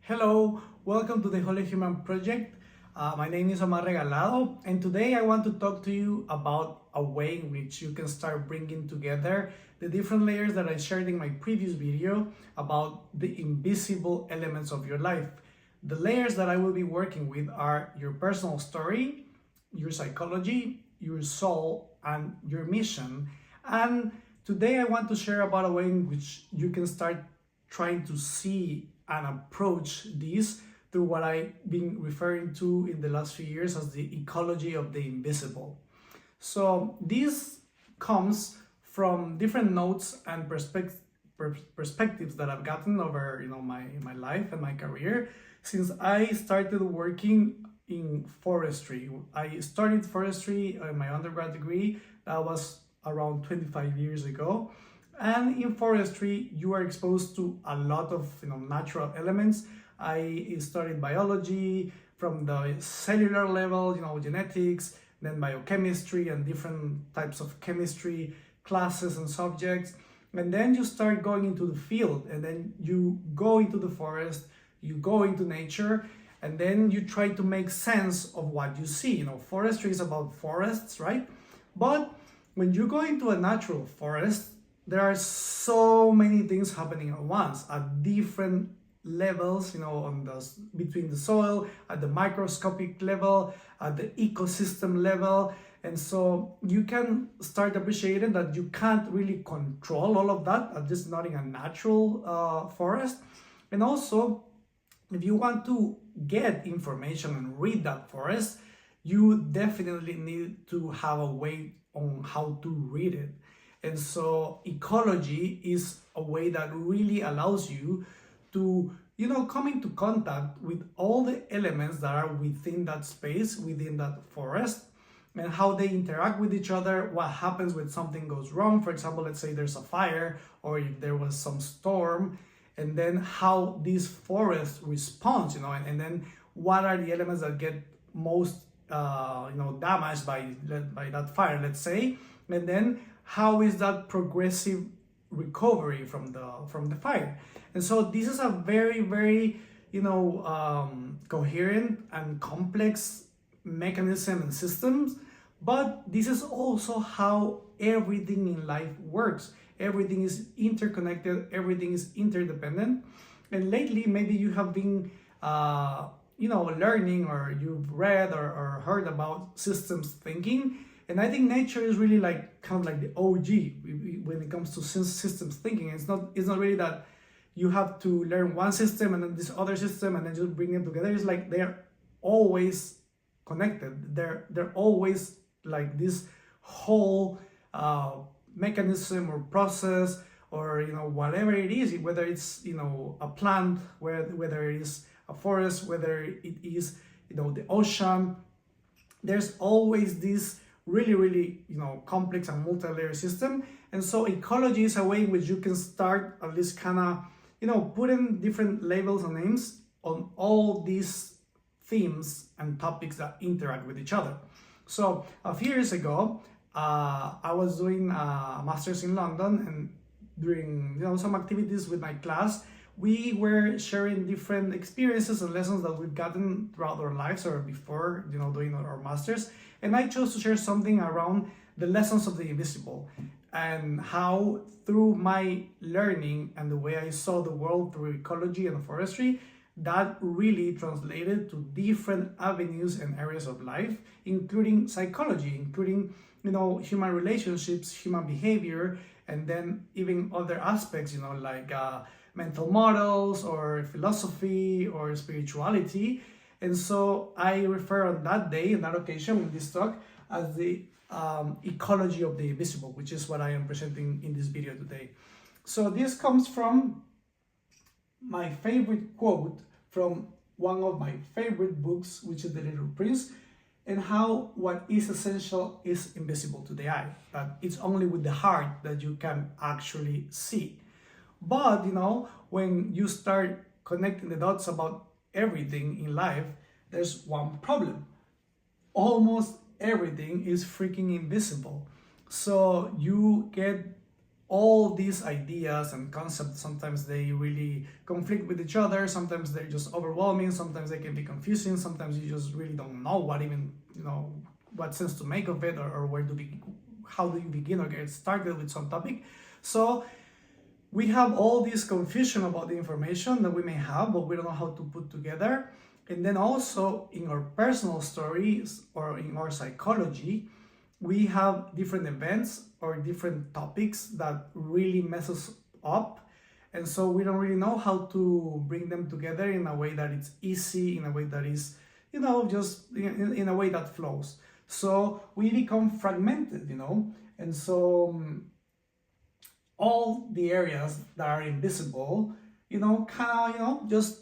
Hello, welcome to the Holy Human Project. My name is Omar Regalado, and today I want to talk to you about a way in which you can start bringing together the different layers that I shared in my previous video about the invisible elements of your life. The layers that I will be working with are your personal story, your psychology, your soul, and your mission. And today I want to share about a way in which you can start trying to see and approach these through what I've been referring to in the last few years as the ecology of the invisible. So this comes from different notes and perspectives that I've gotten over my life and my career since I started working in forestry. I studied forestry in my undergrad degree. That was around 25 years ago. And in forestry, you are exposed to a lot of natural elements. I studied biology from the cellular level, genetics, then biochemistry and different types of chemistry classes and subjects. And then you start going into the field, and then you go into the forest, you go into nature, and then you try to make sense of what you see. Forestry is about forests, right? But when you go into a natural forest, there are so many things happening at once at different levels, between the soil, at the microscopic level, at the ecosystem level. And so you can start appreciating that you can't really control all of that, at least not in a natural forest. And also, if you want to get information and read that forest, you definitely need to have a way on how to read it. And so ecology is a way that really allows you to, come into contact with all the elements that are within that space, within that forest, and how they interact with each other, what happens when something goes wrong. For example, let's say there's a fire or if there was some storm, and then how this forest responds, and then what are the elements that get most, damaged by that fire, let's say, and then how is that progressive recovery from the fire. And so this is a very, very coherent and complex mechanism and systems, but this is also how everything in life works. Everything is interconnected, everything is interdependent. And lately maybe you have been learning, or you've read or heard about systems thinking. And I think nature is really kind of like the OG when it comes to systems thinking. It's not really that you have to learn one system and then this other system and then just bring them together. It's like they're always connected. They're always like this whole mechanism or process, or whatever it is, whether it's a plant, whether it is a forest, whether it is the ocean. There's always this really, really, complex and multi-layer system. And so ecology is a way in which you can start at least kind of, putting different labels and names on all these themes and topics that interact with each other. So a few years ago, I was doing a master's in London, and during, some activities with my class, we were sharing different experiences and lessons that we've gotten throughout our lives or before, doing our masters. And I chose to share something around the lessons of the invisible, and how through my learning and the way I saw the world through ecology and forestry, that really translated to different avenues and areas of life, including psychology, including, human relationships, human behavior, and then even other aspects, like mental models or philosophy or spirituality. And so I refer on that day, on that occasion, in this talk, as the ecology of the invisible, which is what I am presenting in this video today. So this comes from my favorite quote from one of my favorite books, which is The Little Prince, and how what is essential is invisible to the eye. That it's only with the heart that you can actually see. But, when you start connecting the dots about everything in life, there's one problem. Almost everything is freaking invisible. So you get all these ideas and concepts, sometimes they really conflict with each other, sometimes they're just overwhelming, sometimes they can be confusing, sometimes you just really don't know what even, what sense to make of it, or where to be, how do you begin or get started with some topic. So we have all this confusion about the information that we may have, but we don't know how to put together. And then also in our personal stories or in our psychology, we have different events or different topics that really mess us up. And so we don't really know how to bring them together in a way that it's easy, in a way that is, just in a way that flows. So we become fragmented, and so all the areas that are invisible, just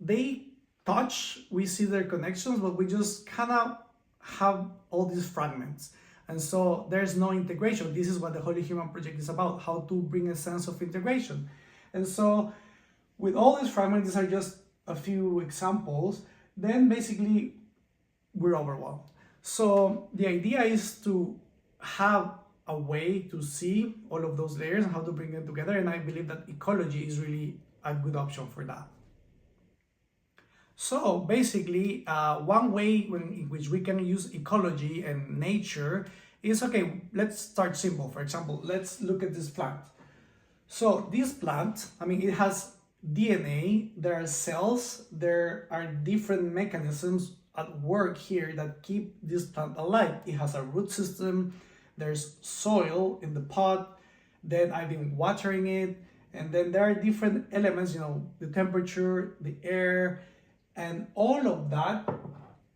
they touch, we see their connections, but we just kind of have all these fragments. And so there's no integration. This is what the Holy Human Project is about, how to bring a sense of integration. And so with all these fragments, these are just a few examples, then basically we're overwhelmed. So the idea is to have a way to see all of those layers and how to bring them together. And I believe that ecology is really a good option for that. So basically, one way in which we can use ecology and nature is, okay, let's start simple. For example, let's look at this plant. So this plant, it has DNA, there are cells, there are different mechanisms at work here that keep this plant alive. It has a root system, there's soil in the pot, then I've been watering it, and then there are different elements, the temperature, the air, and all of that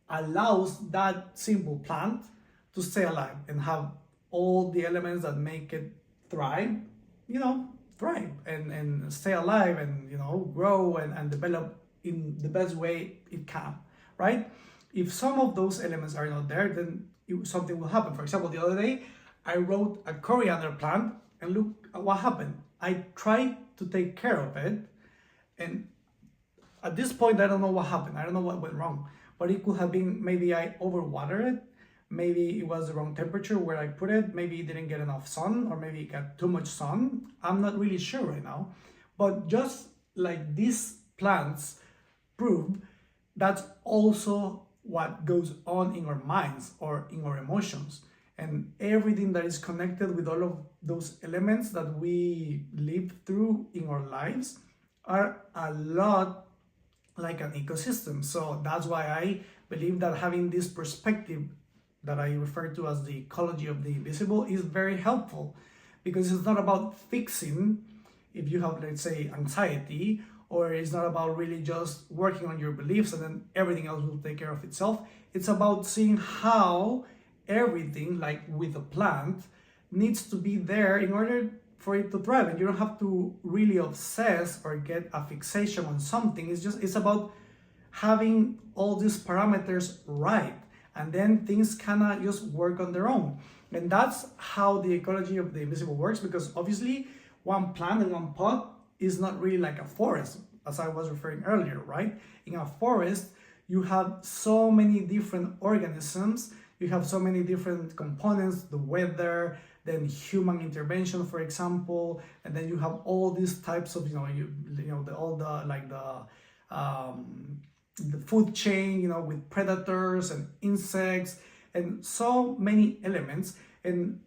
allows that simple plant to stay alive and have all the elements that make it thrive, thrive and stay alive and, grow and develop in the best way it can, right? If some of those elements are not there, then something will happen. For example, the other day, I wrote a coriander plant and look at what happened. I tried to take care of it, and at this point, I don't know what happened. I don't know what went wrong, but it could have been maybe I overwatered it. Maybe it was the wrong temperature where I put it. Maybe it didn't get enough sun, or maybe it got too much sun. I'm not really sure right now. But just like these plants prove, that's also what goes on in our minds or in our emotions. And everything that is connected with all of those elements that we live through in our lives are a lot like an ecosystem. So that's why I believe that having this perspective that I refer to as the ecology of the invisible is very helpful, because it's not about fixing if you have, let's say, anxiety, or it's not about really just working on your beliefs and then everything else will take care of itself. It's about seeing how everything, like with a plant, needs to be there in order for it to thrive. And you don't have to really obsess or get a fixation on something. It's about having all these parameters right, and then things cannot just work on their own. And that's how the ecology of the invisible works, because obviously one plant in one pot is not really like a forest, as I was referring earlier, right? In a forest, you have so many different organisms, you have so many different components, the weather, then human intervention, for example, and then you have all these types of, the food chain, with predators and insects and so many elements. And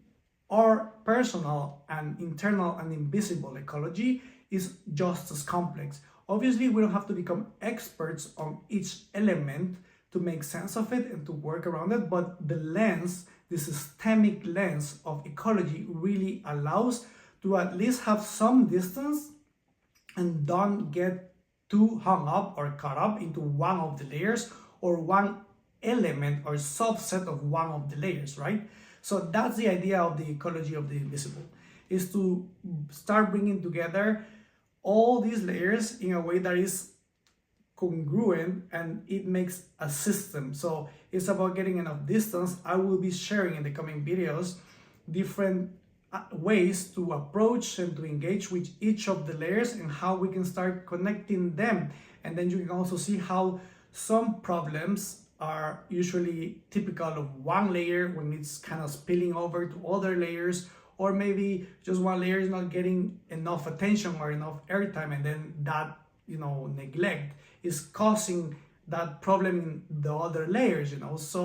our personal and internal and invisible ecology is just as complex. Obviously, we don't have to become experts on each element to make sense of it and to work around it, but the lens, the systemic lens of ecology, really allows to at least have some distance and don't get too hung up or caught up into one of the layers or one element or subset of one of the layers, right? So that's the idea of the ecology of the invisible, is to start bringing together all these layers in a way that is congruent and it makes a system. So it's about getting enough distance. I will be sharing in the coming videos different ways to approach and to engage with each of the layers and how we can start connecting them. And then you can also see how some problems are usually typical of one layer when it's kind of spilling over to other layers, or maybe just one layer is not getting enough attention or enough airtime, and then that, neglect is causing that problem in the other layers. So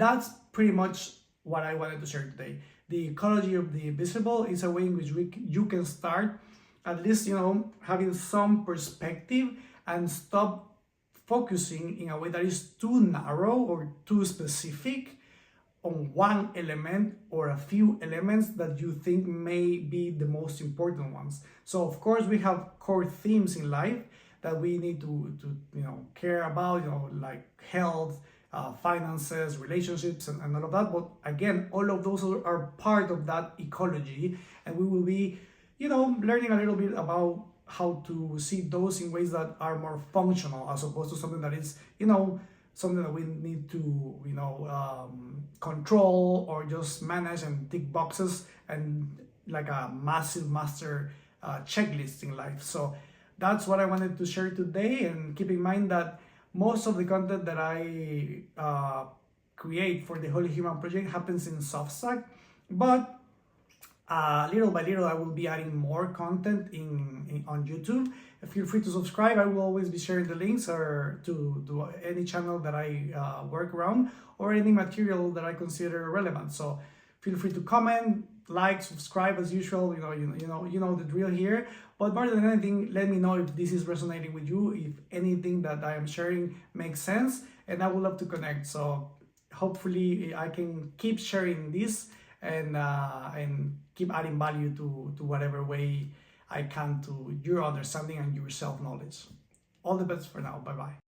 that's pretty much what I wanted to share today. The ecology of the visible is a way in which you can start at least, having some perspective and stop focusing in a way that is too narrow or too specific on one element or a few elements that you think may be the most important ones. So of course we have core themes in life that we need to care about, like health, finances, relationships, and all of that. But again, all of those are part of that ecology, and we will be learning a little bit about how to see those in ways that are more functional, as opposed to something that is something that we need to control or just manage and tick boxes, and like a massive master checklist in life. So that's what I wanted to share today, and keep in mind that most of the content that I create for the Holy Human Project happens in Substack, but little by little I will be adding more content on YouTube. Feel free to subscribe. I will always be sharing the links or to any channel that I work around, or any material that I consider relevant. So feel free to comment, like, subscribe as usual. You know the drill here. But more than anything, let me know if this is resonating with you, if anything that I am sharing makes sense, and I would love to connect. So hopefully I can keep sharing this and keep adding value to whatever way I can to your understanding and your self-knowledge. All the best for now. Bye-bye.